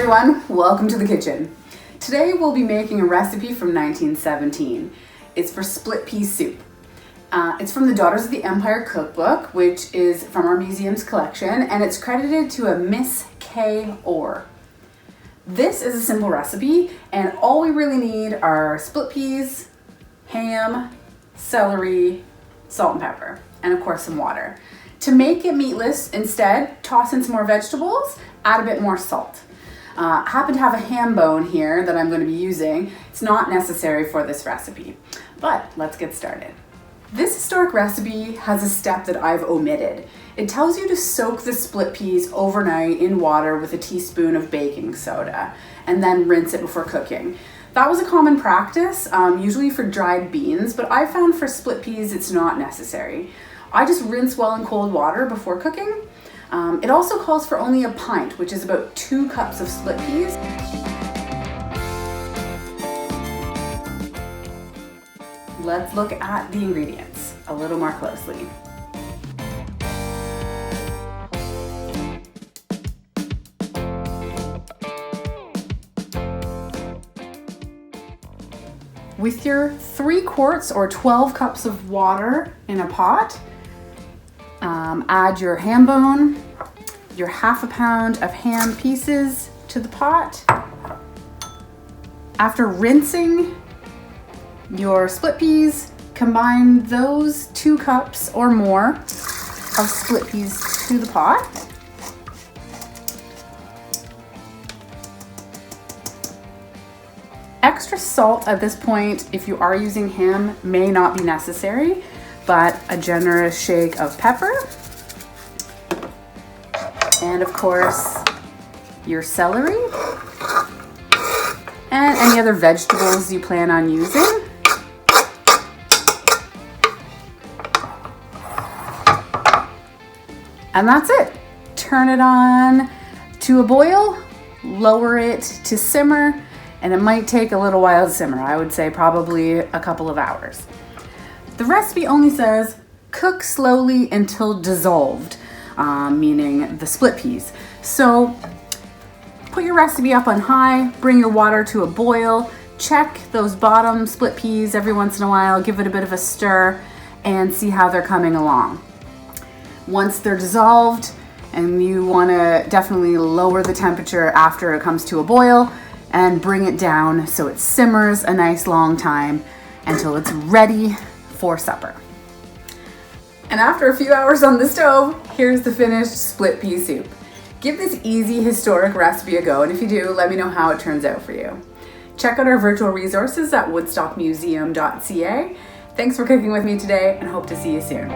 everyone, welcome to the kitchen. Today we'll be making a recipe from 1917. It's for split pea soup. It's from the Daughters of the Empire Cookbook, which is from our museum's collection, and it's credited to a Miss K. Orr. This is a simple recipe, and all we really need are split peas, ham, celery, salt and pepper, and of course some water. To make it meatless, instead, toss in some more vegetables, add a bit more salt. I happen to have a ham bone here that I'm going to be using. It's not necessary for this recipe, but let's get started. This historic recipe has a step that I've omitted. It tells you to soak the split peas overnight in water with a teaspoon of baking soda and then rinse it before cooking. That was a common practice, usually for dried beans, but I found for split peas it's not necessary. I just rinse well in cold water before cooking. It also calls for only a pint, which is about 2 cups of split peas. Let's look at the ingredients a little more closely. With your 3 quarts or 12 cups of water in a pot, add your ham bone, your ½ pound of ham pieces to the pot. After rinsing your split peas, combine those 2 cups or more of split peas to the pot. Extra salt at this point, if you are using ham, may not be necessary, but a generous shake of pepper. And of course, your celery and any other vegetables you plan on using. And that's it. Turn it on to a boil, lower it to simmer, and it might take a little while to simmer. I would say probably a couple of hours. The recipe only says cook slowly until dissolved, meaning the split peas. So put your recipe up on high, bring your water to a boil, check those bottom split peas every once in a while, give it a bit of a stir, and see how they're coming along. Once they're dissolved, and you want to definitely lower the temperature after it comes to a boil and bring it down so it simmers a nice long time until it's ready for supper. And after a few hours on the stove, here's the finished split pea soup. Give this easy historic recipe a go, and if you do, let me know how it turns out for you. Check out our virtual resources at woodstockmuseum.ca. Thanks for cooking with me today, and hope to see you soon.